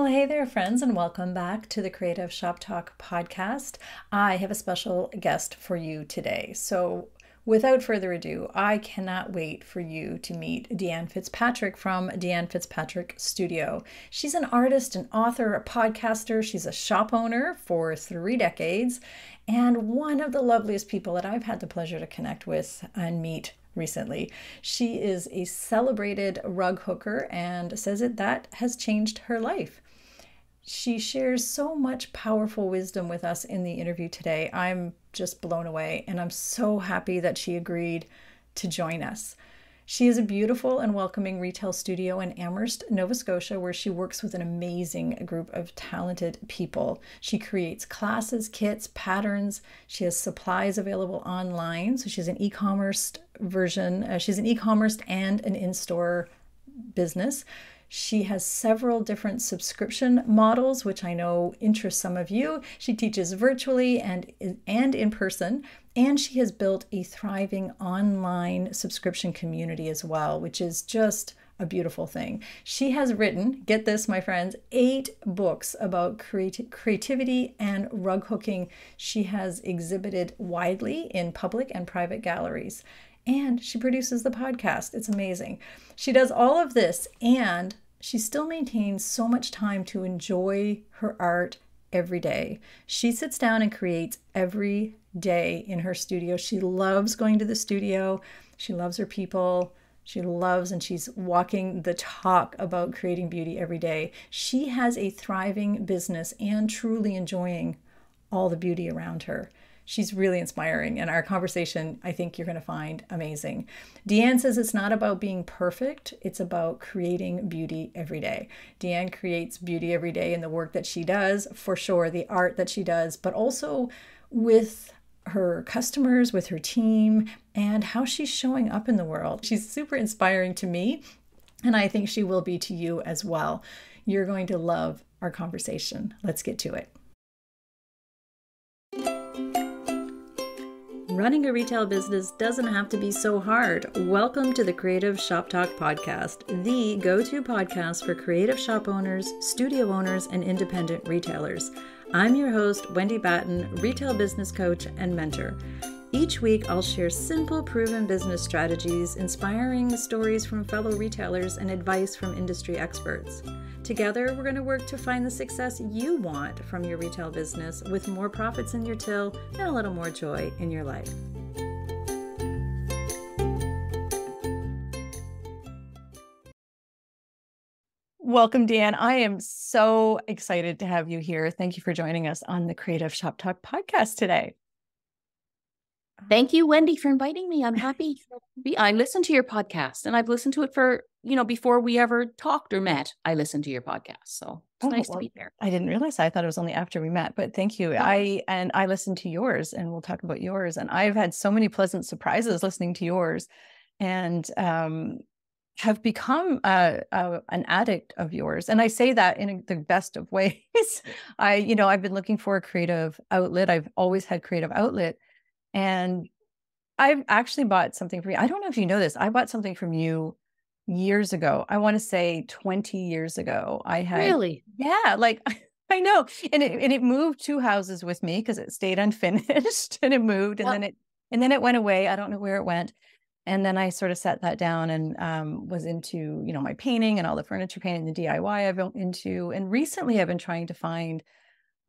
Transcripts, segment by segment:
Well, hey there, friends, and welcome back to the Creative Shop Talk podcast. I have a special guest for you today. So, without further ado, I cannot wait for you to meet Deanne Fitzpatrick from Deanne Fitzpatrick Studio. She's an artist, an author, a podcaster. She's a shop owner for 3 decades, and one of the loveliest people that I've had the pleasure to connect with and meet recently. She is a celebrated rug hooker and says that has changed her life. She shares so much powerful wisdom with us in the interview today. I'm just blown away, and I'm so happy that she agreed to join us. She has a beautiful and welcoming retail studio in Amherst, Nova Scotia, where she works with an amazing group of talented people. She creates classes, kits, patterns. She has supplies available online. So she's an e-commerce version. She's an e-commerce and an in-store business. She has several different subscription models, which I know interest some of you. She teaches virtually and in person, and she has built a thriving online subscription community as well, which is just a beautiful thing. She has written, get this, my friends, 8 books about creativity and rug hooking. She has exhibited widely in public and private galleries. And she produces the podcast. It's amazing. She does all of this, and she still maintains so much time to enjoy her art every day. She sits down and creates every day in her studio. She loves going to the studio. She loves her people. She loves, and she's walking the talk about creating beauty every day. She has a thriving business and truly enjoying all the beauty around her. She's really inspiring, and our conversation, I think you're going to find amazing. Deanne says it's not about being perfect, it's about creating beauty every day. Deanne creates beauty every day in the work that she does, for sure, the art that she does, but also with her customers, with her team, and how she's showing up in the world. She's super inspiring to me, and I think she will be to you as well. You're going to love our conversation. Let's get to it. Running a retail business doesn't have to be so hard. Welcome to the Creative Shop Talk podcast, the go-to podcast for creative shop owners, studio owners, and independent retailers. I'm your host, Wendy Batten, retail business coach and mentor. Each week, I'll share simple, proven business strategies, inspiring stories from fellow retailers, and advice from industry experts. Together, we're going to work to find the success you want from your retail business with more profits in your till and a little more joy in your life. Welcome, Deanne. I am so excited to have you here. Thank you for joining us on the Creative Shop Talk podcast today. Thank you, Wendy, for inviting me. I'm happy. I listened to your podcast, and I've listened to it for, before we ever talked or met. I listened to your podcast. So it's nice to be there. I didn't realize. I thought it was only after we met, but thank you. I listened to yours, and we'll talk about yours. And I've had so many pleasant surprises listening to yours, and have become an addict of yours. And I say that in the best of ways. I've been looking for a creative outlet. I've always had creative outlet. And I've actually bought something for you. I don't know if you know this. I bought something from you years ago. I want to say 20 years ago. Really? Yeah, like I know. And it moved 2 houses with me because it stayed unfinished, and it moved, and then it went away. I don't know where it went. And then I sort of set that down and was into, my painting and all the furniture painting, the DIY I've been into. And recently I've been trying to find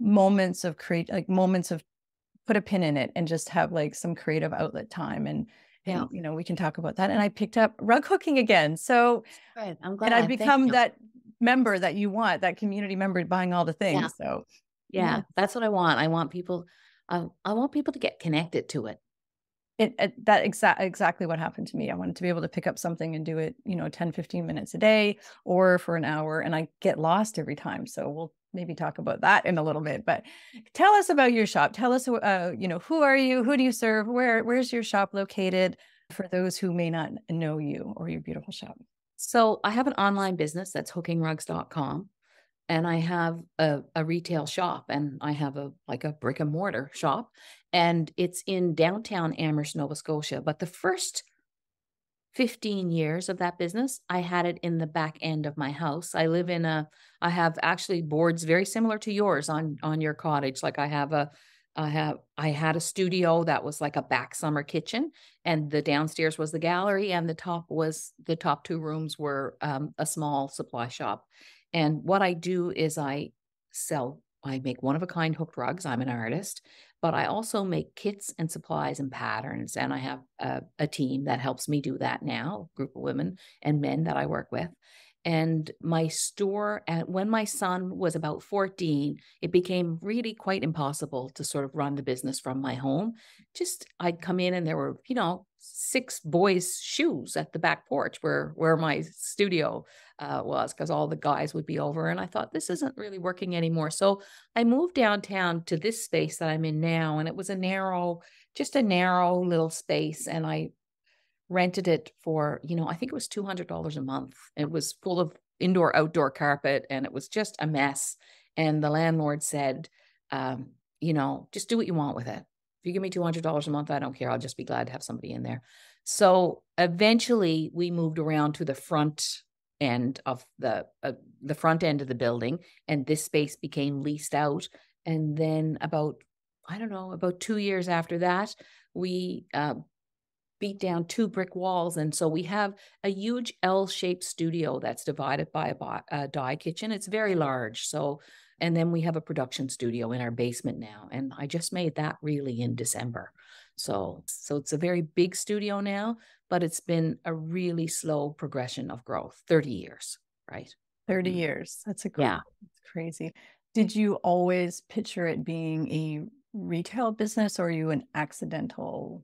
moments of put a pin in it and just have like some creative outlet time. And we can talk about that. And I picked up rug hooking again. So good. I'm glad. And I've become that member that you want, that community member buying all the things. Yeah. So that's what I want. I want people to get connected to it. Exactly what happened to me. I wanted to be able to pick up something and do it, 10, 15 minutes a day or for an hour. And I get lost every time. So we'll maybe talk about that in a little bit, but tell us about your shop. Tell us, who are you? Who do you serve? Where's your shop located for those who may not know you or your beautiful shop? So I have an online business that's hookingrugs.com. And I have a retail shop, and I have a brick and mortar shop, and it's in downtown Amherst, Nova Scotia. But the first 15 years of that business, I had it in the back end of my house. I have actually boards very similar to yours on your cottage. Like I had a studio that was like a back summer kitchen, and the downstairs was the gallery, and the top two rooms were a small supply shop. And what I do is I make one of a kind hooked rugs. I'm an artist, but I also make kits and supplies and patterns. And I have a team that helps me do that now, a group of women and men that I work with. And my store, when my son was about 14, it became really quite impossible to sort of run the business from my home. I'd come in and there were, 6 boys' shoes at the back porch where my studio was, because all the guys would be over. And I thought, this isn't really working anymore. So I moved downtown to this space that I'm in now. And it was just a narrow little space. And I rented it for, I think it was $200 a month. It was full of indoor, outdoor carpet, and it was just a mess. And the landlord said, just do what you want with it. If you give me $200 a month, I don't care. I'll just be glad to have somebody in there. So eventually we moved around to the front end of the front end of the building, and this space became leased out. And then about 2 years after that, we beat down 2 brick walls. And so we have a huge L-shaped studio that's divided by a dye kitchen. It's very large. So, and then we have a production studio in our basement now. And I just made that really in December. So it's a very big studio now, but it's been a really slow progression of growth, 30 years, right? 30 years. That's Yeah. That's crazy. Did you always picture it being a retail business, or are you an accidental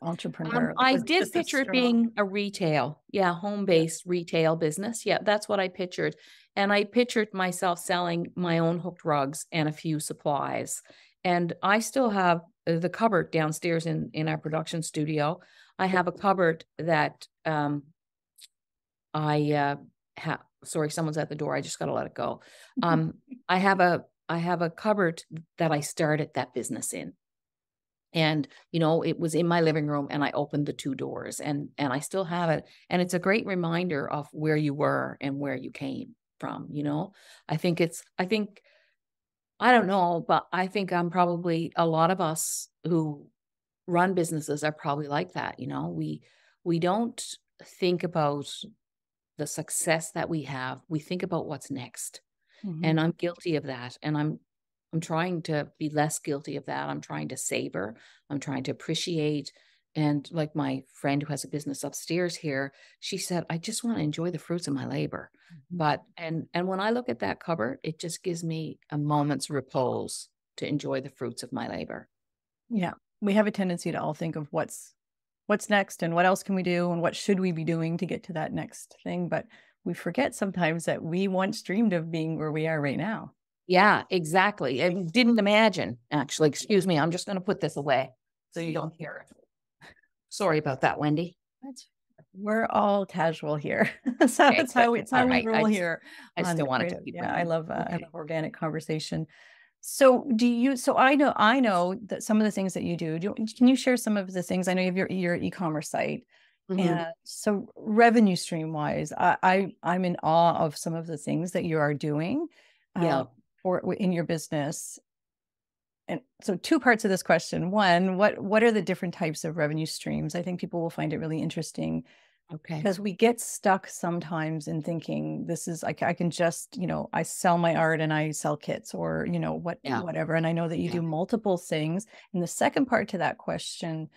entrepreneur? I did picture it being a retail, home-based retail business. Yeah, that's what I pictured. And I pictured myself selling my own hooked rugs and a few supplies. And I still have the cupboard downstairs in our production studio. I have a cupboard that I have. Sorry, someone's at the door. I just got to let it go. I have a cupboard that I started that business in. And, it was in my living room, and I opened the 2 doors, and I still have it. And it's a great reminder of where you were and where you came from. I don't know, but I think I'm probably, a lot of us who run businesses are probably like that. We don't think about the success that we have. We think about what's next. Mm-hmm. And I'm guilty of that. And I'm trying to be less guilty of that. I'm trying to savor. I'm trying to appreciate. And like my friend who has a business upstairs here, she said, I just want to enjoy the fruits of my labor. Mm-hmm. But, and when I look at that cupboard, it just gives me a moment's repose to enjoy the fruits of my labor. Yeah. We have a tendency to all think of what's next and what else can we do and what should we be doing to get to that next thing. But we forget sometimes that we once dreamed of being where we are right now. Yeah, exactly. I didn't imagine, actually. Excuse me. I'm just going to put this away so you don't hear it. Sorry about that, Wendy. We're all casual here. So Okay, it's how we roll here. I still wanted to keep I love organic conversation. So I know that some of the things that you do, can you share some of the things? I know you have your e-commerce site. Mm-hmm. And so revenue stream wise, I'm in awe of some of the things that you are doing. Or in your business. And so 2 parts of this question. One, what are the different types of revenue streams? I think people will find it really interesting. Okay. Because we get stuck sometimes in thinking this is, I can just, I sell my art and I sell kits or, whatever. And I know that you do multiple things. And the second part to that question,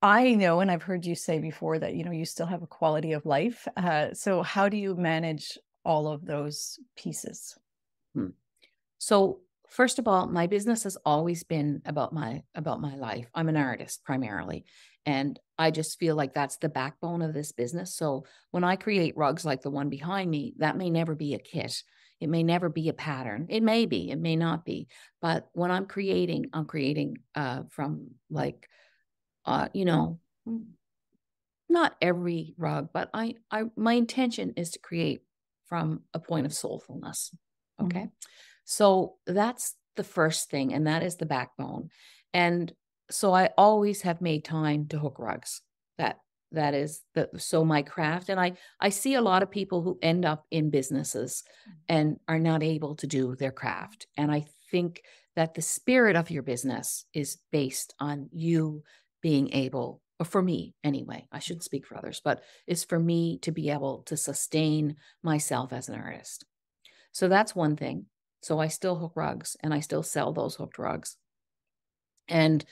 I know, and I've heard you say before that, you still have a quality of life. So how do you manage all of those pieces? So first of all, my business has always been about my life. I'm an artist primarily, and I just feel like that's the backbone of this business. So when I create rugs like the one behind me, that may never be a kit. It may never be a pattern. It may be, it may not be. But when I'm creating from like, not every rug, but my intention is to create from a point of soulfulness. Okay. Mm-hmm. So that's the first thing, and that is the backbone. And so I always have made time to hook rugs. so my craft. And I see a lot of people who end up in businesses and are not able to do their craft. And I think that the spirit of your business is based on you being able, or for me anyway, I shouldn't speak for others, but it's for me to be able to sustain myself as an artist. So that's one thing. So I still hook rugs and I still sell those hooked rugs. And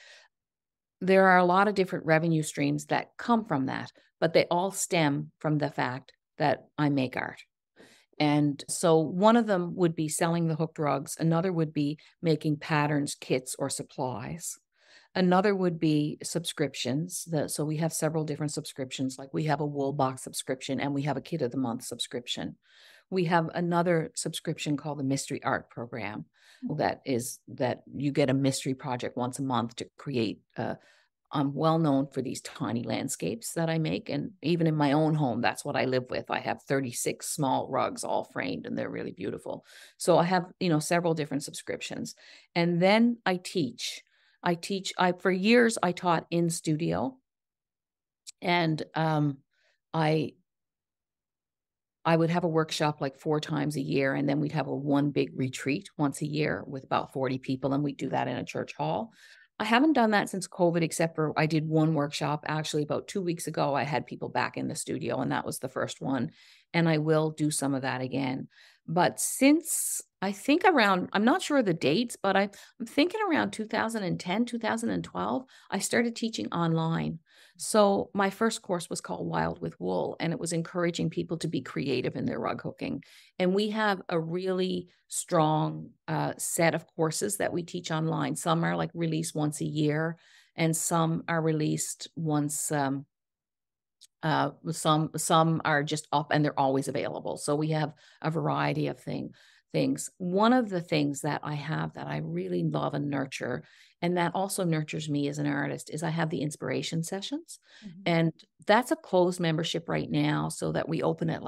there are a lot of different revenue streams that come from that, but they all stem from the fact that I make art. And so one of them would be selling the hooked rugs. Another would be making patterns, kits, or supplies. Another would be subscriptions. So we have several different subscriptions, like we have a wool box subscription and we have a kit of the month subscription. We have another subscription called the Mystery Art Program that you get a mystery project once a month to create. I'm well known for these tiny landscapes that I make. And even in my own home, that's what I live with. I have 36 small rugs all framed and they're really beautiful. So I have, several different subscriptions. And then I teach. For years, I taught in studio. And I would have a workshop like 4 times a year, and then we'd have one big retreat once a year with about 40 people, and we'd do that in a church hall. I haven't done that since COVID, except for I did one workshop actually about 2 weeks ago. I had people back in the studio, and that was the first one. And I will do some of that again. But since I think I'm not sure of the dates, but I'm thinking around 2010, 2012, I started teaching online. So my first course was called Wild with Wool, and it was encouraging people to be creative in their rug hooking. And we have a really strong set of courses that we teach online. Some are like released once a year, and some are released once. Some are just up and they're always available. So we have a variety of things. One of the things that I have that I really love and nurture, and that also nurtures me as an artist, is I have the inspiration sessions. And that's a closed membership right now, so that we open it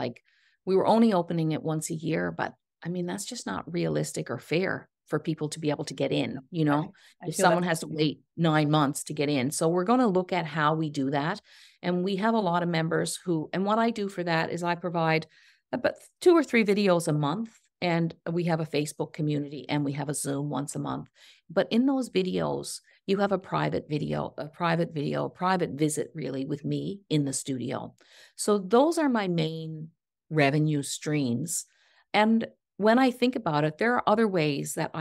we were only opening it once a year, but I mean, that's just not realistic or fair for people to be able to get in, if someone has to wait 9 months to get in. So we're going to look at how we do that. And we have a lot of members and what I do for that is I provide about 2 or 3 videos a month. And we have a Facebook community and we have a Zoom once a month. But in those videos, you have a private visit really with me in the studio. So those are my main revenue streams. And when I think about it, there are other ways that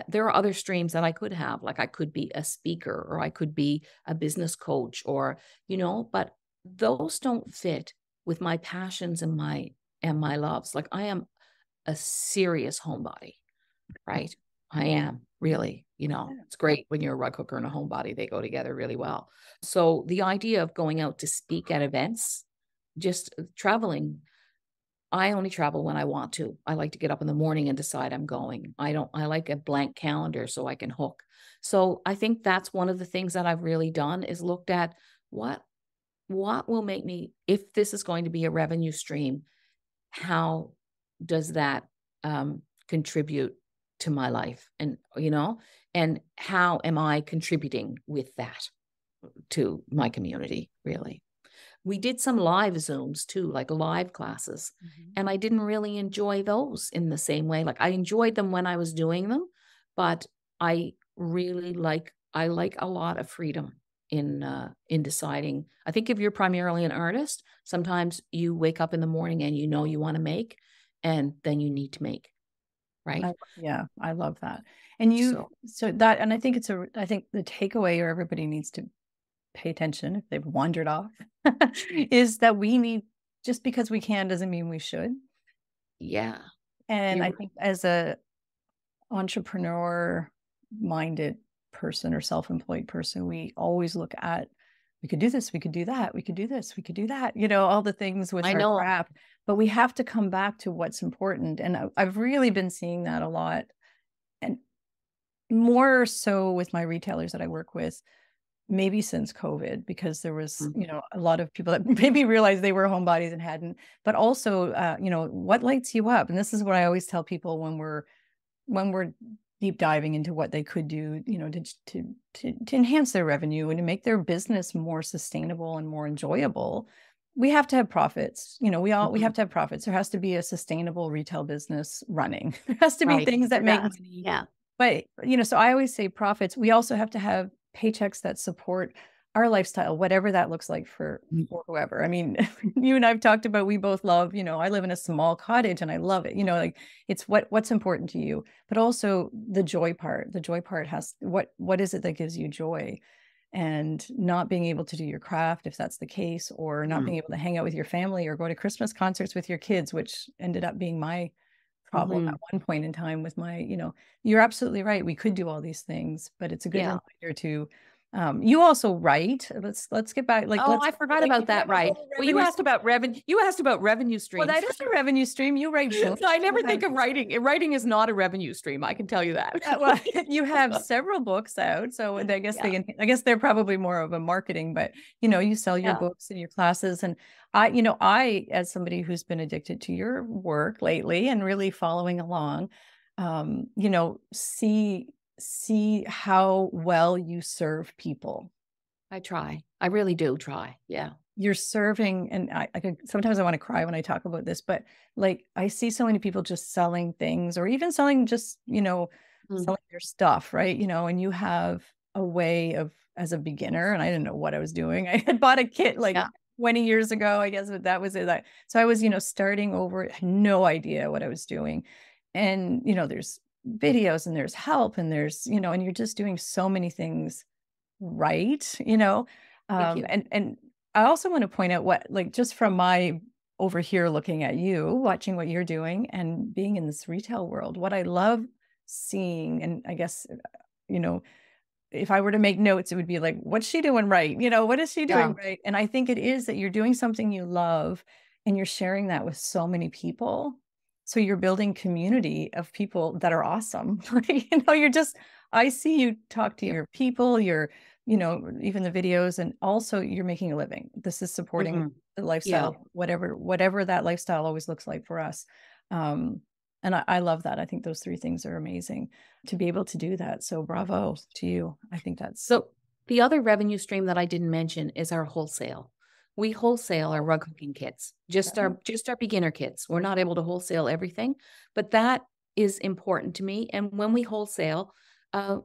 there are other streams that I could have. Like I could be a speaker, or I could be a business coach, or, but those don't fit with my passions and my loves. Like I am a serious homebody, right? I am really, it's great when you're a rug hooker and a homebody, they go together really well. So the idea of going out to speak at events, just traveling, I only travel when I want to. I like to get up in the morning and decide I'm going. I like a blank calendar so I can hook. So I think that's one of the things that I've really done is looked at what will make me, if this is going to be a revenue stream, how does that contribute to my life? And, and how am I contributing with that to my community, really? We did some live Zooms too, like live classes. And I didn't really enjoy those in the same way. Like I enjoyed them when I was doing them, but I really like a lot of freedom in deciding. I think if you're primarily an artist, sometimes you wake up in the morning and you want to make, and then you need to make, right? I love that. And I think I think the takeaway, or everybody needs to pay attention if they've wandered off, is that just because we can doesn't mean we should. Yeah. And I think as a entrepreneur minded person or self-employed person, we always look at, we could do this, we could do that, we could do this, we could do that, all the things with our craft, but we have to come back to what's important. And I've really been seeing that a lot, and more so with my retailers that I work with, maybe since COVID, because there was, a lot of people that maybe realized they were homebodies and hadn't, but also, what lights you up? And this is what I always tell people when we're, deep diving into what they could do, you know, to enhance their revenue and to make their business more sustainable and more enjoyable. We have to have profits. You know, we have to have profits. There has to be a sustainable retail business running. There has to be Right. things that It make does. money. Yeah. But, you know, so I always say profits. We also have to have paychecks that support our lifestyle, whatever that looks like for whoever. I mean, you and I've talked about, we both love, you know, I live in a small cottage and I love it. You know, like it's what's important to you, but also the joy part. The joy part has what is it that gives you joy? And not being able to do your craft, if that's the case, or not being able to hang out with your family or go to Christmas concerts with your kids, which ended up being my problem at one point in time with my, you know, you're absolutely right. We could do all these things, but it's a good Yeah. reminder to, you also write. Let's get back. Like, Oh, let's I forgot like, about that. Right. Well, you asked about revenue. You asked about revenue Well, streams. that is a revenue stream. You write books. I never think of writing. Writing is not a revenue stream. I can tell you that. Well, you have several books out, so I guess I guess they're probably more of a marketing, but you know, you sell your books and your classes, and you know, I, as somebody who's been addicted to your work lately and really following along, you know, see how well you serve people. I try. I really do try. Yeah. You're serving, and sometimes I want to cry when I talk about this, but like I see so many people just selling things or even selling just, you know, selling their stuff, right? You know, and you have a way of, as a beginner, and I didn't know what I was doing. I had bought a kit like 20 years ago, I guess, but that was it. So I was, you know, starting over, had no idea what I was doing. And, you know, there's videos and there's help and there's, you know, and you're just doing so many things right, you know. Thank you. And I also want to point out what, like, just from my over here looking at you, watching what you're doing and being in this retail world, what I love seeing, and I guess, you know, if I were to make notes, it would be like, what's she doing right? You know, what is she doing right? And I think it is that you're doing something you love and you're sharing that with so many people. So you're building community of people that are awesome. You know, I see you talk to your people, you know, even the videos, and also you're making a living. This is supporting the lifestyle, whatever that lifestyle always looks like for us. And I love that. I think those three things are amazing to be able to do that. So bravo to you. I think that's so. The other revenue stream that I didn't mention is our wholesale. We wholesale our rug hooking kits, just our beginner kits. We're not able to wholesale everything, but that is important to me. And when we wholesale,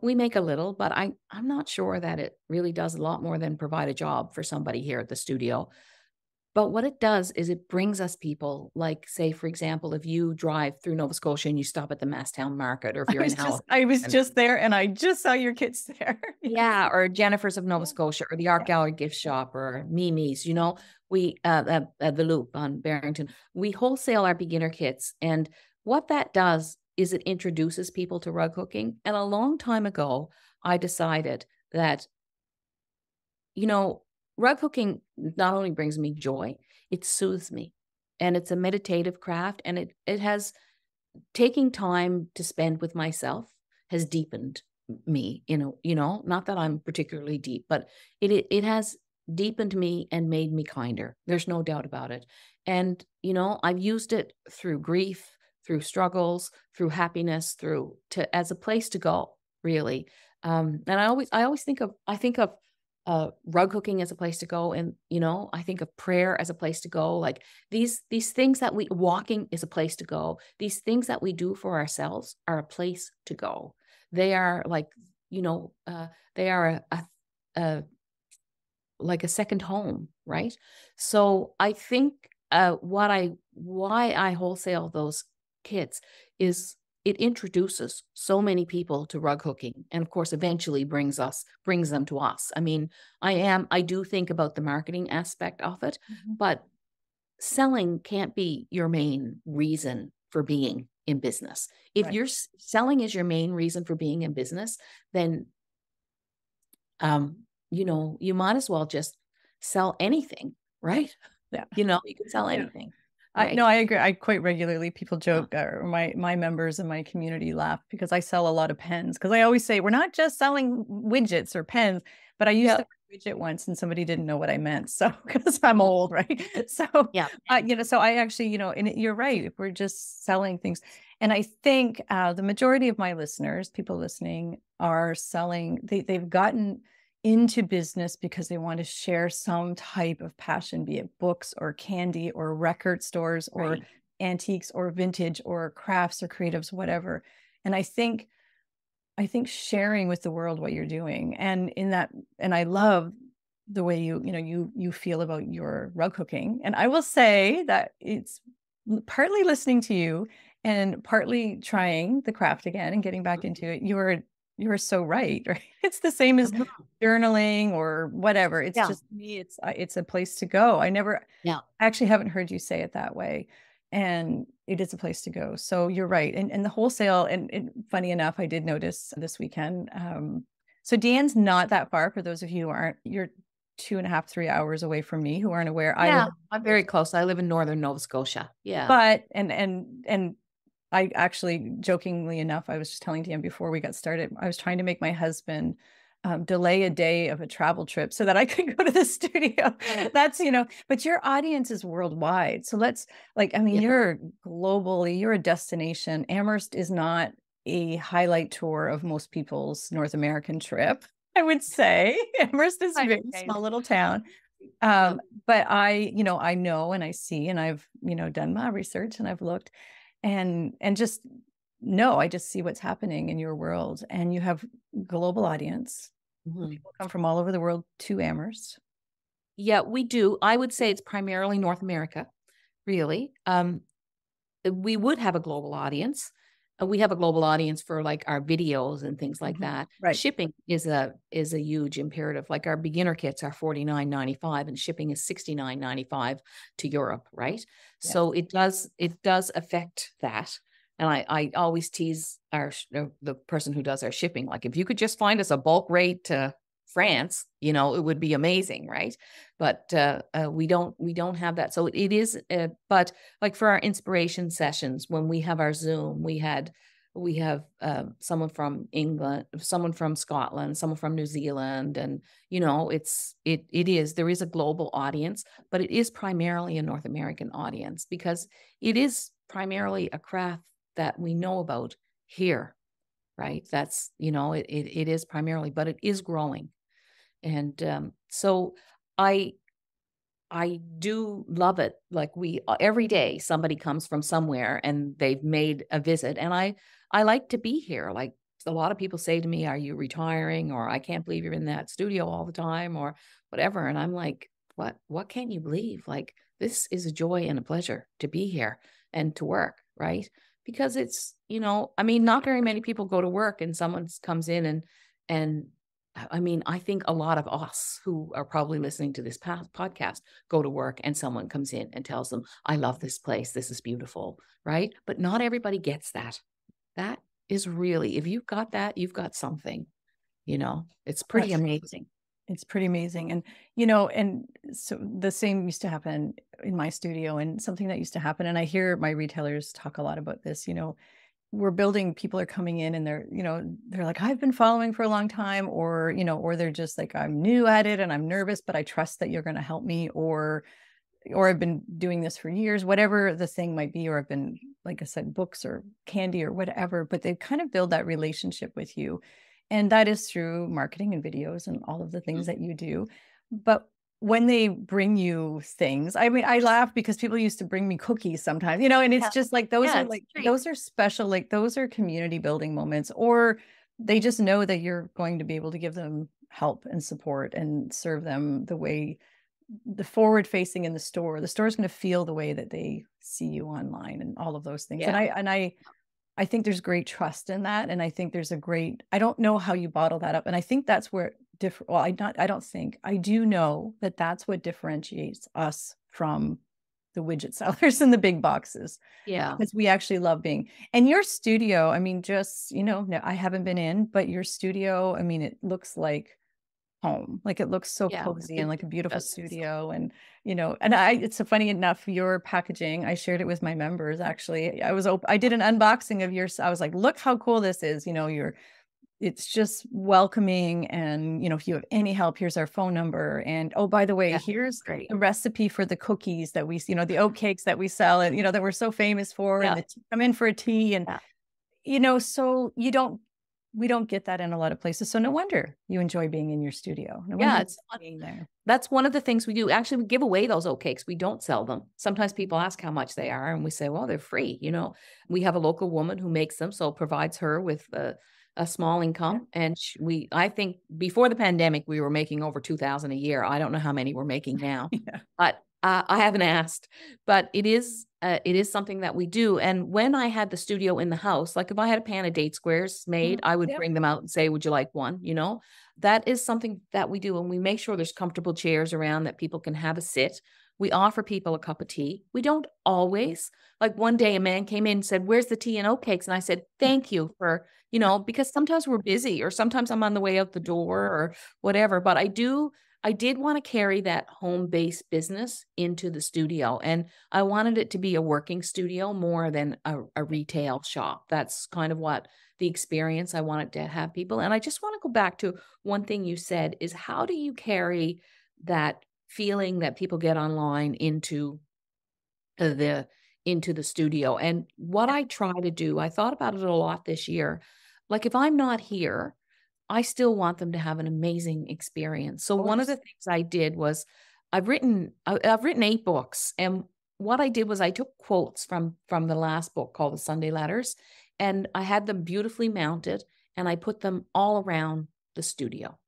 we make a little, but I'm not sure that it really does a lot more than provide a job for somebody here at the studio. But what it does is it brings us people, like, say, for example, if you drive through Nova Scotia and you stop at the Masstown Market, or if you're in Halifax. I was just there and I just saw your kits there. Yeah, or Jennifer's of Nova Scotia, or the Art Gallery gift shop, or Mimi's, you know, we, at the Loop on Barrington, we wholesale our beginner kits. And what that does is it introduces people to rug hooking. And a long time ago, I decided that, you know, rug hooking not only brings me joy, it soothes me. And it's a meditative craft. And it has, taking time to spend with myself has deepened me, you know, not that I'm particularly deep, but it has deepened me and made me kinder. There's no doubt about it. And, you know, I've used it through grief, through struggles, through happiness, as a place to go, really. And I always think of rug hooking as a place to go. And, you know, I think of prayer as a place to go. Like these things that walking is a place to go. These things that we do for ourselves are a place to go. They are like, you know, they are like a second home, right? So I think why I wholesale those kits is it introduces so many people to rug hooking, and of course eventually brings them to us. I mean, I do think about the marketing aspect of it, but selling can't be your main reason for being in business. If you're selling is your main reason for being in business, then you know, you might as well just sell anything, right? Yeah. You know, you can sell anything. Right? No, I agree. I quite regularly, people joke, or my members in my community laugh because I sell a lot of pens. Because I always say, we're not just selling widgets or pens. but I used Yeah. the word widget once and somebody didn't know what I meant. So, because I'm old, right? So, Yeah. so I actually, and you're right. If we're just selling things, and I think the majority of my listeners, people listening, are selling, they've gotten into business because they want to share some type of passion, be it books or candy or record stores or Right. antiques or vintage or crafts or creatives, whatever. And I think sharing with the world what you're doing, and in that, and I love the way you feel about your rug hooking. And I will say that it's partly listening to you and partly trying the craft again and getting back into it. You're so right, right? It's the same as Mhm. journaling or whatever. It's Yeah. just me. It's a place to go. Yeah. I actually haven't heard you say it that way. And it is a place to go. So you're right. And the wholesale, and funny enough, I did notice this weekend. So Deanne's not that far for those of you who aren't, you're 2.5, 3 hours away from me who aren't aware. I live, Yeah. I'm very close. I live in northern Nova Scotia. Yeah. but, and I actually, jokingly enough, I was just telling Dan before we got started, I was trying to make my husband delay a day of a travel trip so that I could go to the studio. That's, but your audience is worldwide. So let's, like, I mean, Yeah. you're globally, you're a destination. Amherst is not a highlight tour of most people's North American trip, I would say. Amherst is a Right. very Right. small little town. Yeah. But I know and I see, and I've, done my research and I've looked and just no, I just see what's happening in your world, and you have global audience. Mhm. People come from all over the world to Amherst. Yeah, we do. I would say it's primarily North America, really. We would have a global audience. We have a global audience for like our videos and things like Mhm. that. Right. Shipping is a huge imperative. Like our beginner kits are $49.95 and shipping is $69.95 to Europe, right? Yes. So it does affect that. And I always tease the person who does our shipping, like if you could just find us a bulk rate to France, it would be amazing, right? But we don't have that. So it is, but like for our inspiration sessions, when we have our Zoom, we have someone from England, someone from Scotland, someone from New Zealand, and there is a global audience, but it is primarily a North American audience because it is primarily a craft that we know about here, right? That's it is primarily, but it is growing, and so I I do love it. Like every day somebody comes from somewhere and they've made a visit, and I like to be here. Like a lot of people say to me, "Are you retiring?" or "I can't believe you're in that studio all the time," or whatever. And I'm like, "What can't you believe? Like this is a joy and a pleasure to be here and to work, right? Because I mean, not very many people go to work and someone comes in and I mean, I think a lot of us who are probably listening to this podcast go to work and someone comes in and tells them, I love this place. This is beautiful. Right. But not everybody gets that. That is really, if you've got that, you've got something, it's pretty Yes. amazing. It's pretty amazing. And, and so the same used to happen in my studio, and something that used to happen. And I hear my retailers talk a lot about this, we're building, people are coming in and they're like, I've been following for a long time, or they're just like, I'm new at it and I'm nervous, but I trust that you're going to help me, or I've been doing this for years, whatever the thing might be, or I've been, like I said, books or candy or whatever, but they kind of build that relationship with you. And that is through marketing and videos and all of the things Mhm. that you do. But when they bring you things, I mean, I laugh because people used to bring me cookies sometimes, and it's Yeah. just Yeah. It's like, a treat. those are special, like those are community building moments, or they just know that you're going to be able to give them help and support and serve them the way, the forward facing in the store. The store is going to feel the way that they see you online and all of those things. And Yeah. I think there's great trust in that. And I think there's a great, I don't know how you bottle that up. And I think that's where different, well, I don't think, I do know that that's what differentiates us from the widget sellers and the big boxes, Yeah. because we actually love being, and your studio, I mean, just, no, I haven't been in, but your studio, I mean, it looks like home. Like it looks so Yeah. cozy and like a beautiful Does. studio. And, it's so funny enough, your packaging, I shared it with my members. Actually, I did an unboxing of yours. I was like, look how cool this is. Your it's just welcoming. And, if you have any help, here's our phone number. And, oh, by the way, Yeah, here's great. the recipe for the cookies that we, the oat cakes that we sell and, that we're so famous for, and Yeah, the come in for a tea. And, yeah. so we don't get that in a lot of places. So no wonder you enjoy being in your studio. No wonder Yeah, you it's enjoy being there. that's one of the things we do. Actually, we give away those oat cakes. We don't sell them. Sometimes people ask how much they are, and we say, well, they're free. We have a local woman who makes them, so it provides her with a small Yeah. income. And I think before the pandemic, we were making over 2,000 a year. I don't know how many we're making now, Yeah. but I haven't asked. But it is something that we do. And when I had the studio in the house, like if I had a pan of date squares made, I would Yep. bring them out and say, would you like one? That is something that we do. And we make sure there's comfortable chairs around that people can have a sit. We offer people a cup of tea. We don't always. Like one day a man came in and said, where's the tea and oat cakes? And I said, thank you for, because sometimes we're busy or sometimes I'm on the way out the door or whatever. But I did want to carry that home-based business into the studio. And I wanted it to be a working studio more than a retail shop. That's kind of what the experience I wanted to have people. And I just want to go back to one thing you said is how do you carry that feeling that people get online the into the studio? And what I try to do, I thought about it a lot this year. Like if I'm not here, I still want them to have an amazing experience. So Of one of course. the things I did was I've written 8 books, and what I did was I took quotes from the last book called The Sunday Letters, and I had them beautifully mounted, and I put them all around the studio.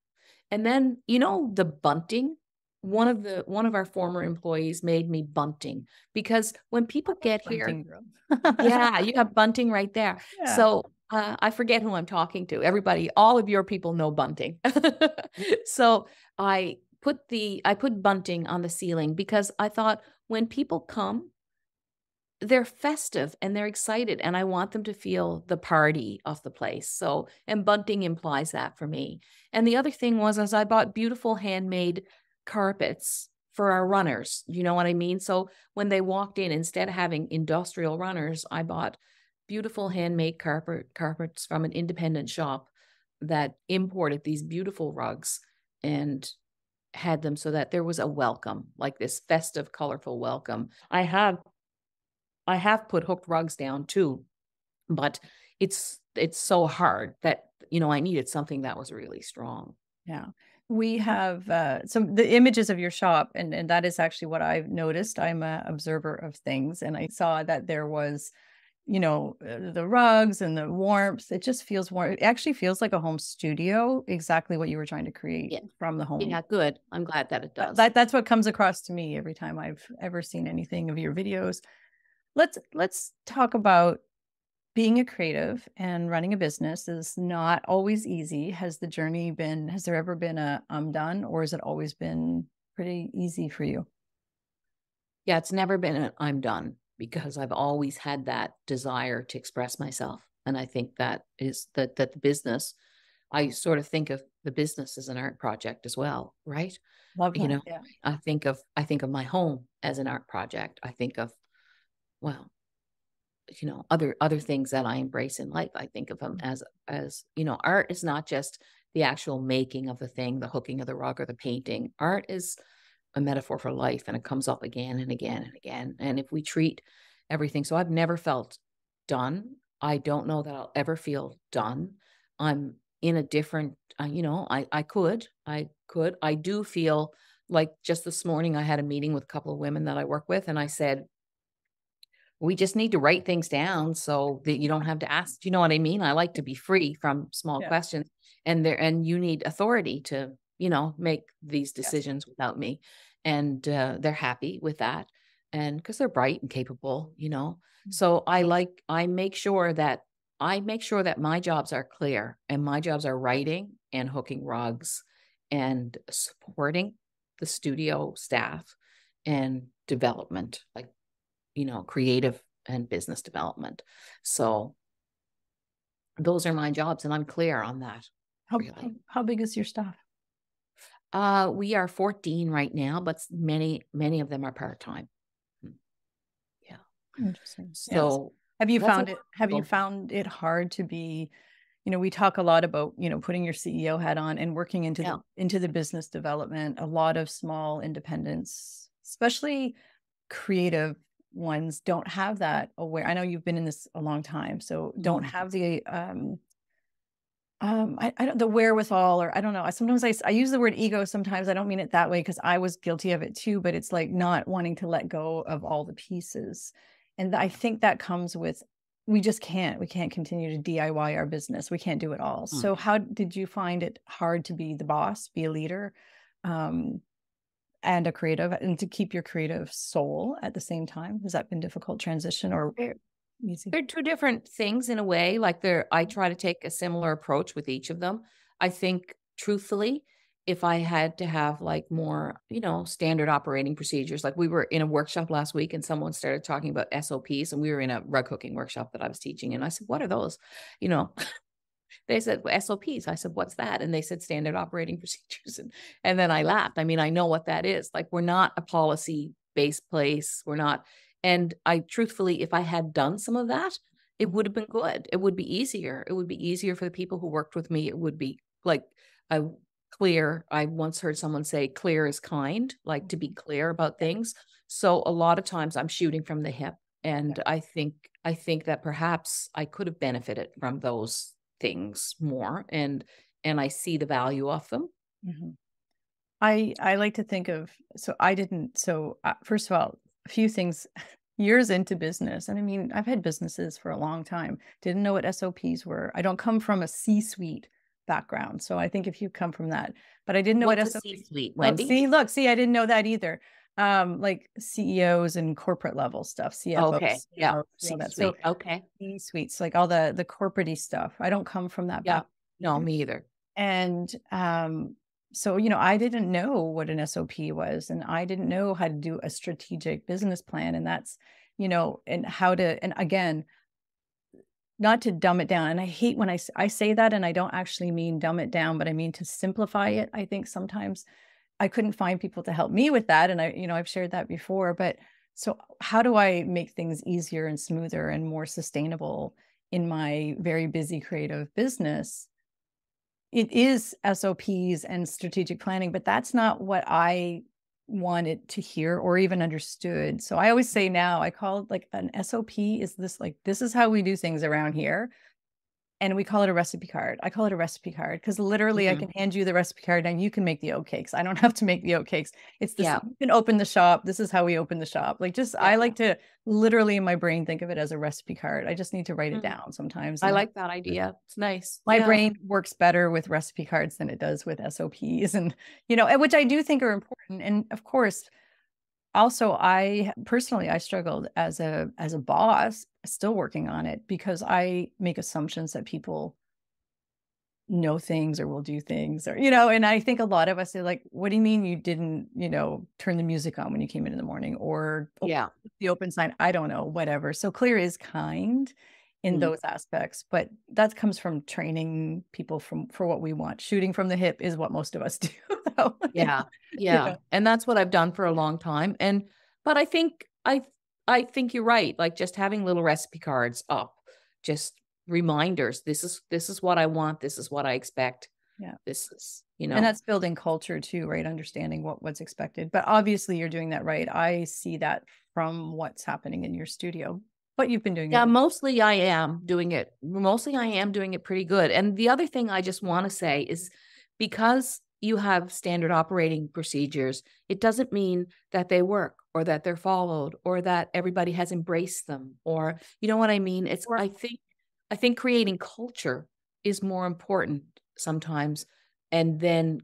And then, the bunting, one of our former employees made me bunting because when people get here, Bunting girl. yeah, you have bunting right there. Yeah. So I forget who I'm talking to. Everybody, all of your people know bunting. So I put bunting on the ceiling because I thought when people come, they're festive and they're excited, and I want them to feel the party of the place. So, and bunting implies that for me. And the other thing was, as I bought beautiful handmade carpets for our runners. You know what I mean? So when they walked in, instead of having industrial runners, I bought beautiful handmade carpets from an independent shop that imported these beautiful rugs and had them so that there was a welcome, like this festive, colorful welcome. I have put hooked rugs down too, but it's so hard that, I needed something that was really strong. Yeah. We have some the images of your shop, and that is actually what I've noticed. I'm a observer of things, and I saw that there was, the rugs and the warmth. It just feels warm. It actually feels like a home studio, exactly what you were trying to create Yeah. from the home. Yeah, good. I'm glad that it does. That's what comes across to me every time I've ever seen anything of your videos. Let's talk about being a creative and running a business is not always easy. Has there ever been a I'm done, or has it always been pretty easy for you? Yeah, it's never been an I'm done because I've always had that desire to express myself. And I think that is that the business, I sort of think of the business as an art project as well, right? Love You that. know, Yeah. I think of my home as an art project. I think of, well, other things that I embrace in life. I think of them as art is not just the actual making of the thing, the hooking of the rug or the painting. Art is a metaphor for life, and it comes up again and again and again. And if we treat everything, so I've never felt done. I don't know that I'll ever feel done. I'm in a different, I do feel like just this morning I had a meeting with a couple of women that I work with, and I said, we just need to write things down so that you don't have to ask. Do you know what I mean? I like to be free from small Yeah. questions, and you need authority to, make these Yes. decisions without me. And they're happy with that. And because they're bright and capable. So I make sure that my jobs are clear, and my jobs are writing and hooking rugs and supporting the studio staff and development, like creative and business development. So those are my jobs, and I'm clear on that, How really. how big is your staff? We are 14 right now, but many of them are part-time. Yeah. Interesting. Yes. So that's a lot of Have you people. found it hard to be, we talk a lot about, putting your CEO hat on and working into Yeah. the business development. A lot of small independents, especially creative ones, don't have that I know you've been in this a long time, so don't have the I don't the wherewithal, or I don't know. Sometimes I use the word ego. Sometimes I don't mean it that way, because I was guilty of it too. But it's like not wanting to let go of all the pieces, and I think that comes with we can't continue to DIY our business. We can't do it all. So how did you find it hard to be the boss, be a leader, and a creative, and to keep your creative soul at the same time? Has that been difficult transition or easy? They're two different things in a way. Like I try to take a similar approach with each of them. I think, truthfully, if I had to have like more, standard operating procedures, like we were in a workshop last week and someone started talking about SOPs, and we were in a rug hooking workshop that I was teaching. And I said, what are those? You know, they said, well, SOPs. I said, what's that? And they said standard operating procedures. And then I laughed. I mean, I know what that is. Like, we're not a policy based place. We're not. And I truthfully, if I had done some of that, it would have been good. It would be easier. It would be easier for the people who worked with me. It would be like a clear. I once heard someone say clear is kind, like to be clear about things. So a lot of times I'm shooting from the hip. And I think that perhaps I could have benefited from those things more, and I see the value of them. Mhm. I like to think of, so I didn't, so first of all, a few things years into business. And I mean, I've had businesses for a long time, didn't know what SOPs were. I don't come from a C-suite background. So I think if you come from that, but I didn't know what What's a SOP. C-suite, Oh, Wendy? see, I didn't know that either. Like CEOs and corporate level stuff, Okay. CFOs, Yeah. all that. So C-suite. Okay. C-suites, like all the corporate-y stuff. I don't come from that Yeah. background No, either. me either. And so, I didn't know what an SOP was, and I didn't know how to do a strategic business plan. And that's, and how to, and again, not to dumb it down. And I hate when I say that, and I don't actually mean dumb it down, but I mean to simplify it. I think sometimes I couldn't find people to help me with that. And I've shared that before, but so how do I make things easier and smoother and more sustainable in my very busy creative business? It is SOPs and strategic planning, but that's not what I wanted to hear or even understood. So I always say now, I call it like an SOP is this, like, this is how we do things around here. And we call it a recipe card. I call it a recipe card because literally I can hand you the recipe card and you can make the oatcakes. I don't have to make the oatcakes. It's this, Yeah. you can open the shop. This is how we open the shop. Like, just, I Yeah. like to literally in my brain think of it as a recipe card. I just need to write it Mm. down sometimes. I And like that idea. It's nice. my Yeah. brain works better with recipe cards than it does with SOPs, and which I do think are important. And of course, also I personally, I struggled as a boss, still working on it, because I make assumptions that people know things or will do things, or and I think a lot of us are like, what do you mean you didn't turn the music on when you came in the morning, or Yeah. the open sign? I don't know, whatever. So clear is kind in Mm. those aspects, but that comes from training people for what we want. Shooting from the hip is what most of us do, though. Yeah. Yeah. And that's what I've done for a long time. But I think you're right. Like, just having little recipe cards up, just reminders. This is what I want. This is what I expect. Yeah. This is, And that's building culture too, right? Understanding what's expected. But obviously you're doing that right. I see that from what's happening in your studio, but you've been doing Yeah, it. mostly I am doing it. Mostly I am doing it pretty good. And the other thing I just want to say is, because you have standard operating procedures, it doesn't mean that they work or that they're followed or that everybody has embraced them, or you know what I mean? I think creating culture is more important sometimes. And then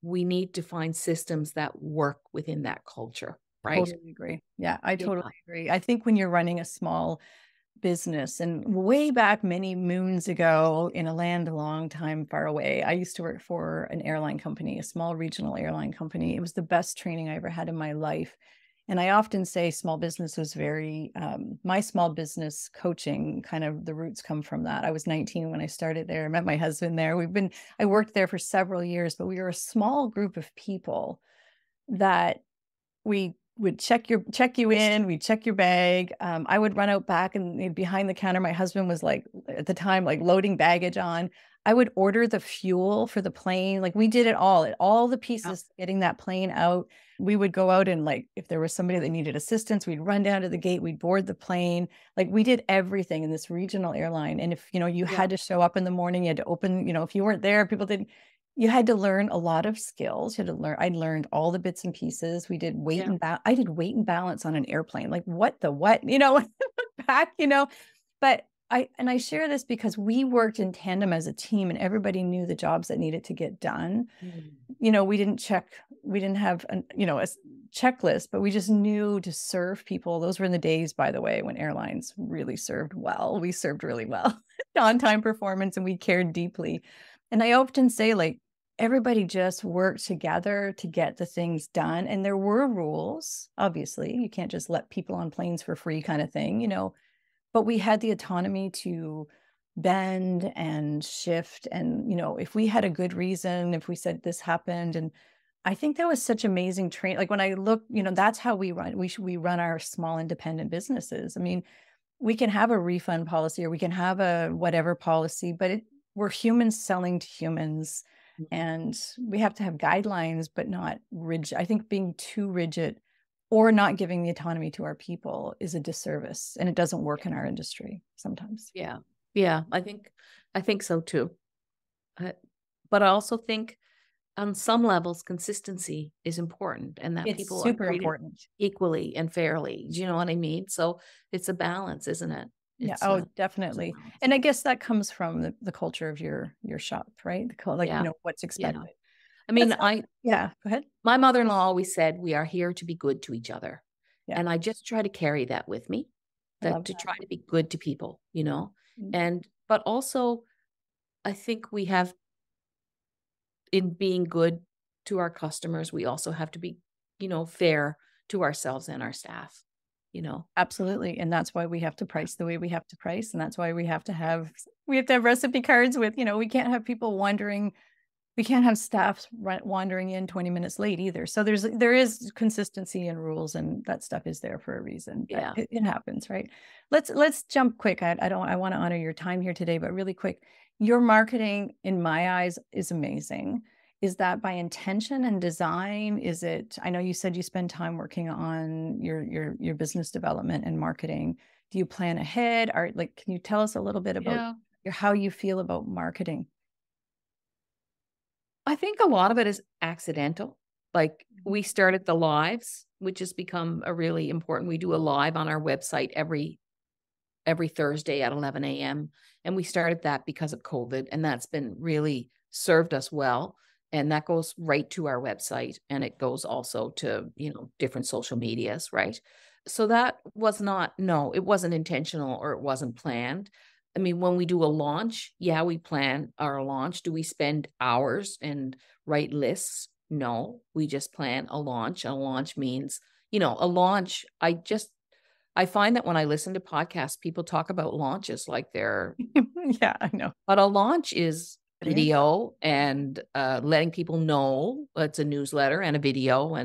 we need to find systems that work within that culture, right? Totally agree. Yeah, I Yeah. totally agree. I think when you're running a small business, and way back many moons ago in a land a long time far away, I used to work for an airline company, a small regional airline company. It was the best training I ever had in my life. And I often say small business was very, my small business coaching, kind of the roots come from that. I was 19 when I started there. I met my husband there. I worked there for several years, but we were a small group of people that we would check you in, we'd check your bag. I would run out back and behind the counter, my husband was like, at the time, like loading baggage on. I would order the fuel for the plane. Like we did it all the Yeah. pieces getting that plane out. We would go out and like, if there was somebody that needed assistance, we'd run down to the gate, we'd board the plane. Like we did everything in this regional airline. And if, you Yeah. had to show up in the morning, you had to open, if you weren't there, people didn't, you had to learn a lot of skills. You had to learn, I learned all the bits and pieces. We did weight Yeah. and balance. I did weight and balance on an airplane. Like what, back, but I share this because we worked in tandem as a team and everybody knew the jobs that needed to get done. Mm. We didn't have a checklist, but we just knew to serve people. Those were in the days, by the way, when airlines really served well. We served really well, on-time performance, and we cared deeply. And I often say, like, everybody just worked together to get the things done. And there were rules, obviously. You can't just let people on planes for free kind of thing, but we had the autonomy to bend and shift. And, if we had a good reason, if we said this happened, and I think that was such amazing train. Like when I look, that's how we run. We run our small independent businesses. I mean, we can have a refund policy or we can have a whatever policy, but we're humans selling to humans, and we have to have guidelines, but not rigid. I think being too rigid or not giving the autonomy to our people is a disservice, and it doesn't work in our industry sometimes. Yeah. Yeah. I think so too. But I also think on some levels, consistency is important and that It's people are super treated important. equally and fairly. Do you know what I mean? So it's a balance, isn't it? Yeah. It's Oh, it's a definitely. balance. And I guess that comes from the culture of your shop, right? Like, Yeah. what's Yeah. expected. I That's mean, yeah. Go ahead. my mother-in-law always said, we are here to be good to each other. Yeah. And I just try to carry that with me, I that love to that. try to be good to people, Mm. and, but also I think we have, in being good to our customers, we also have to be, fair to ourselves and our staff, you know? Absolutely. And that's why we have to price the way we have to price. And that's why we have to have recipe cards with, we can't have people wandering. We can't have staff wandering in 20 minutes late either. So there is consistency and rules, and that stuff is there for a reason, but Yeah. it happens, right? Let's jump quick. I want to honor your time here today, but really quick, your marketing in my eyes is amazing. Is that by intention and design? I know you said you spend time working on your business development and marketing. Do you plan ahead? Can you tell us a little bit about Yeah. how you feel about marketing? I think a lot of it is accidental. Like Mhm. we started the lives, which has become a really important. We do a live on our website every Thursday at 11 a.m. And we started that because of COVID, and that's been really served us well. And that goes right to our website, and it goes also to, different social medias, right? So that was not, no, it wasn't intentional or it wasn't planned. I mean, when we do a launch, yeah, we plan our launch. Do we spend hours and write lists? No, we just plan a launch. A launch means, a launch. I find that when I listen to podcasts, people talk about launches like they're, Yeah, I know. but a launch is Kidding. video and letting people know it's a newsletter and a video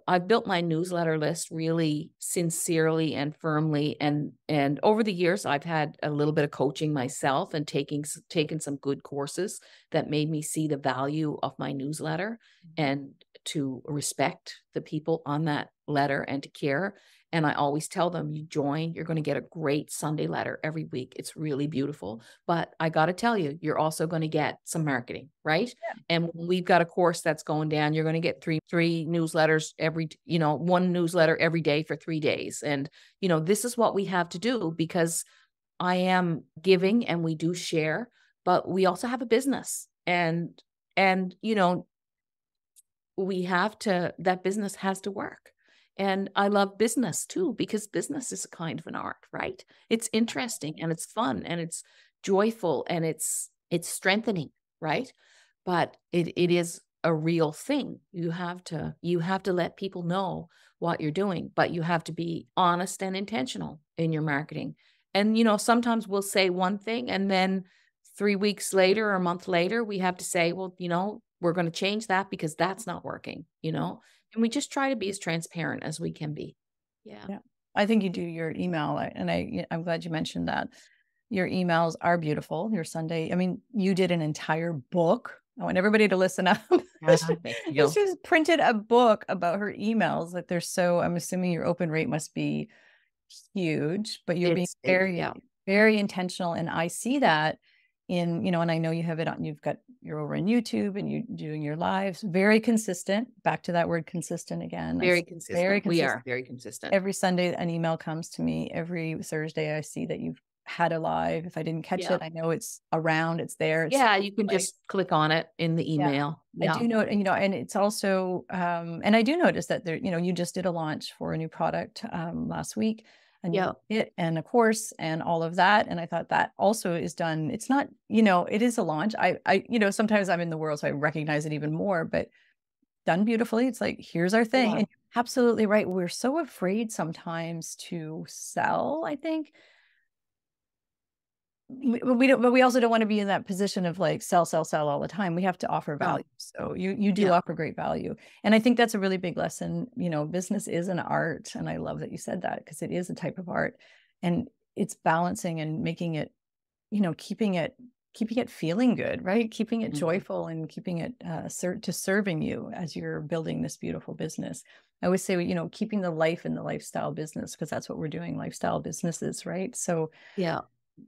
I've built my newsletter list really sincerely and firmly, and over the years I've had a little bit of coaching myself and taken some good courses that made me see the value of my newsletter and to respect the people on that letter and to care. And I always tell them, you join, you're going to get a great Sunday letter every week. It's really beautiful. But I got to tell you, you're also going to get some marketing, right? And when we've got a course that's going down, you're going to get three newsletters one newsletter every day for 3 days. And, this is what we have to do because I am giving and we do share, but we also have a business and, that business has to work. And I love business too, because business is a kind of an art, right? It's interesting and it's fun and it's joyful and it's strengthening, right? But it is a real thing. You have to let people know what you're doing, but you have to be honest and intentional in your marketing. And sometimes we'll say one thing and then 3 weeks later or a month later, we have to say, well, we're going to change that because that's not working, And we just try to be as transparent as we can be. Yeah. Yeah. I think you do your email, and I'm glad you mentioned that. Your emails are beautiful. Your Sunday, I mean, you did an entire book. I want everybody to listen up. Thank you. She's printed a book about her emails. Like they're so, I'm assuming your open rate must be huge, but you're being It's big. Yeah. very intentional. And I see that in, and I know you have it on, you're over on YouTube and you're doing your lives, very consistent. Back to that word consistent again. Very consistent. Very consistent. We are very consistent. Every Sunday, an email comes to me. Every Thursday, I see that you've had a live. If I didn't catch it, I know it's around, it's there. Yeah, you can just click on it in the email. Yeah. I do know, and it's also, and I do notice that there, you just did a launch for a new product last week, and and a course and all of that. And I thought that also is done. It's not, it is a launch. I sometimes I'm in the world, so I recognize it even more, but done beautifully. It's like, here's our thing. And you're absolutely right. We're so afraid sometimes to sell, I think. But we also don't want to be in that position of like sell all the time. We have to offer value. So you do offer great value. And I think that's a really big lesson. Business is an art. And I love that you said that, because it is a type of art, and it's balancing and making it, keeping it feeling good, right? Keeping it joyful and keeping it to serving you as you're building this beautiful business. I always say, keeping the life in the lifestyle business, because that's what we're doing, lifestyle businesses, right? So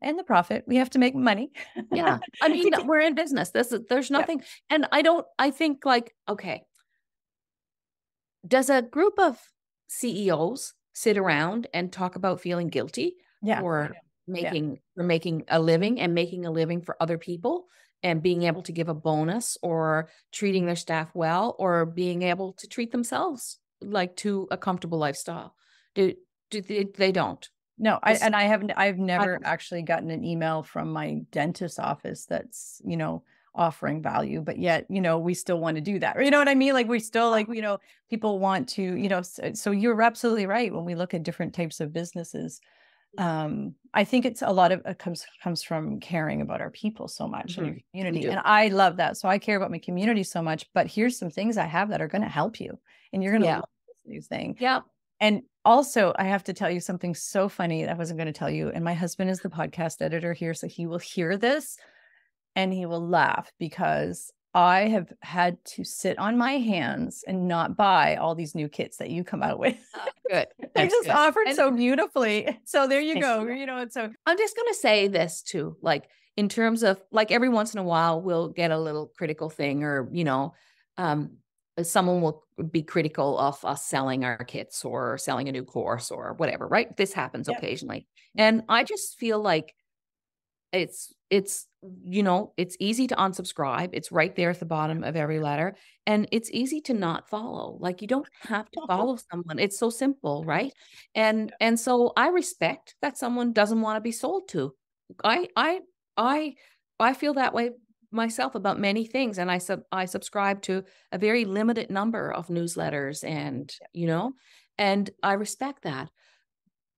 and the profit, we have to make money. Yeah. I mean, we're in business. There's nothing. And I think like, okay, does a group of CEOs sit around and talk about feeling guilty for making a living and making a living for other people and being able to give a bonus or treating their staff well or being able to treat themselves like to a comfortable lifestyle? They don't. No, I've never actually gotten an email from my dentist's office that's, offering value, but yet, we still want to do that. You know what I mean? Like we still people want to, so you're absolutely right. When we look at different types of businesses, I think it's a lot of it comes from caring about our people so much in your community. And I love that. So I care about my community so much, but here's some things I have that are going to help you, and you're going to love this new thing. Yeah. And also, I have to tell you something so funny that I wasn't going to tell you. And my husband is the podcast editor here, so he will hear this and he will laugh, because I have had to sit on my hands and not buy all these new kits that you come out with. Good. They just offered so beautifully. So there you go. So I'm just going to say this too, like in terms of like every once in a while, we'll get a little critical thing, or, someone will be critical of us selling our kits or selling a new course or whatever, right? This happens occasionally. And I just feel like it's easy to unsubscribe. It's right there at the bottom of every letter. And it's easy to not follow. Like you don't have to follow someone. It's so simple, right? And so I respect that someone doesn't want to be sold to. I feel that way myself about many things, and I subscribe to a very limited number of newsletters, and and I respect that.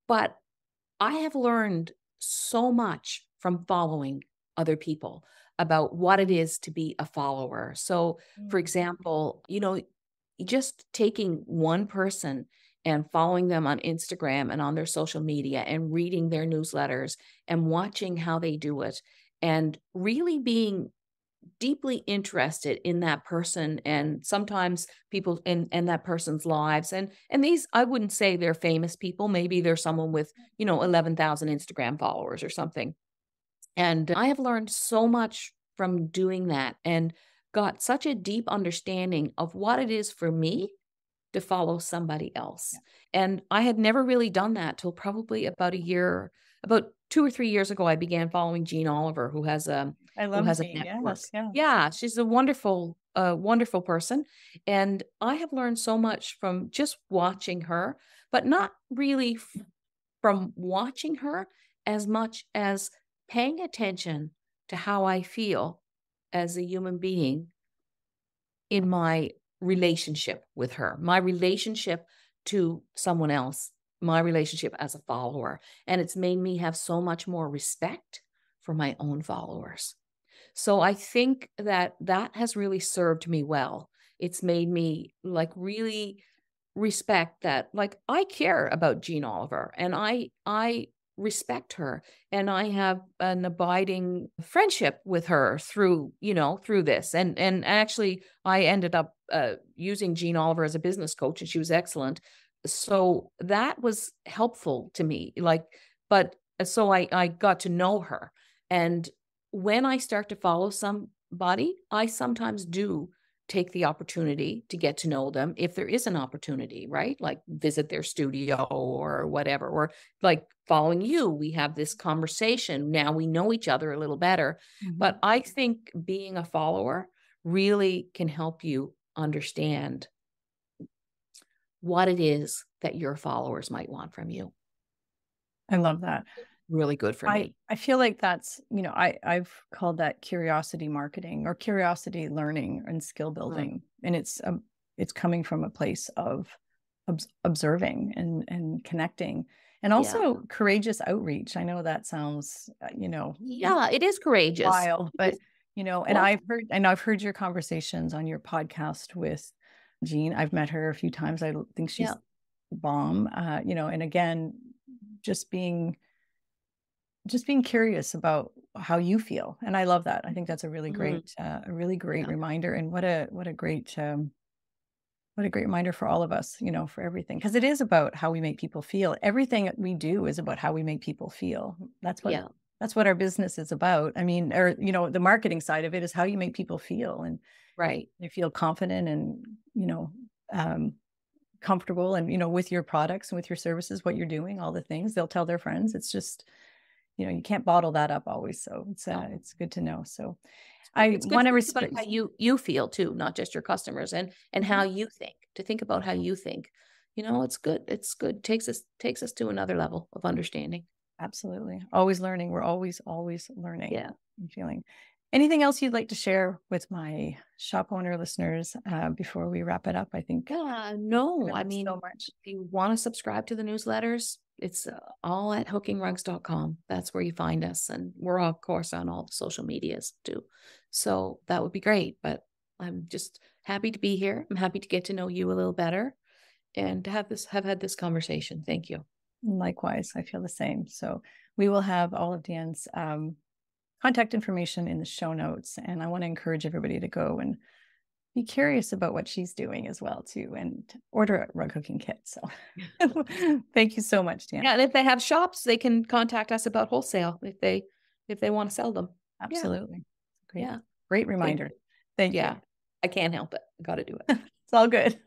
But I have learned so much from following other people about what it is to be a follower. So, for example, just taking one person and following them on Instagram and on their social media and reading their newsletters and watching how they do it and really being deeply interested in that person, and sometimes people in that person's lives. And these, I wouldn't say they're famous people. Maybe they're someone with, 11,000 Instagram followers or something. And I have learned so much from doing that and got such a deep understanding of what it is for me to follow somebody else. And I had never really done that till probably about 2 or 3 years ago. I began following Jean Oliver, who has a network. Yeah, she's a wonderful person. And I have learned so much from just watching her, but not really from watching her as much as paying attention to how I feel as a human being in my relationship with her, my relationship to someone else, my relationship as a follower. And it's made me have so much more respect for my own followers. So I think that has really served me well, it's made me like really respect that, like, I care about Jean Oliver, and I respect her, and I have an abiding friendship with her through, through this. And actually I ended up using Jean Oliver as a business coach, and she was excellent. So that was helpful to me. Like, but so I got to know her. And when I start to follow somebody, I sometimes do take the opportunity to get to know them if there is an opportunity, right? Like visit their studio or whatever, or like following you, we have this conversation. Now we know each other a little better. But I think being a follower really can help you understand what it is that your followers might want from you. I love that. Really good for me. I feel like that's, I've called that curiosity marketing or curiosity learning and skill building. And it's coming from a place of observing and connecting, and also courageous outreach. I know that sounds, yeah, it is courageous, wild, but and I've heard your conversations on your podcast with Jean. I've met her a few times. I think she's the bomb. And again, just being curious about how you feel. And I love that. I think that's a really great, reminder. And what a great reminder for all of us, for everything. Because it is about how we make people feel. Everything we do is about how we make people feel. That's what our business is about. I mean, or, the marketing side of it is how you make people feel. And they feel confident and, comfortable and, with your products and with your services, what you're doing, all the things they'll tell their friends. It's just, you can't bottle that up always. So it's good to know. So I want to respect how you feel too, not just your customers, and how you think, to think about how you think. It's good. It's good. Takes us to another level of understanding. Absolutely. Always learning. We're always learning. Yeah. And feeling. Anything else you'd like to share with my shop owner listeners before we wrap it up? I think. No, I mean, so much. If you want to subscribe to the newsletters, it's all at hookingrugs.com. That's where you find us. And we're, of course, on all the social medias too. So that would be great. But I'm just happy to be here. I'm happy to get to know you a little better and to have had this conversation. Thank you. Likewise, I feel the same. So we will have all of Deanne's contact information in the show notes. And I want to encourage everybody to go and be curious about what she's doing as well too, and order a rug hooking kit. So thank you so much, Deanne. Yeah, and if they have shops, they can contact us about wholesale if they want to sell them. Absolutely. Great. Yeah. Great reminder. Thank you. I can't help it. I got to do it. It's all good.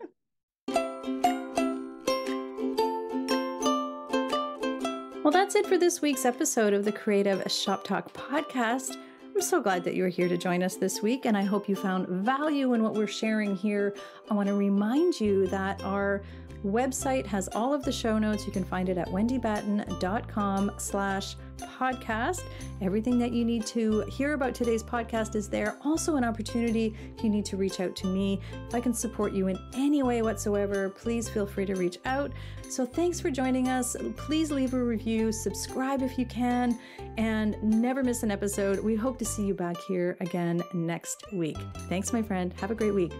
Well, that's it for this week's episode of the Creative Shop Talk podcast. I'm so glad that you're here to join us this week, and I hope you found value in what we're sharing here. I want to remind you that our website has all of the show notes. You can find it at wendybatten.com/podcast. Everything that you need to hear about today's podcast is there. Also an opportunity if you need to reach out to me. If I can support you in any way whatsoever, please feel free to reach out. So thanks for joining us. Please leave a review, subscribe if you can, and never miss an episode. We hope to see you back here again next week. Thanks, my friend. Have a great week.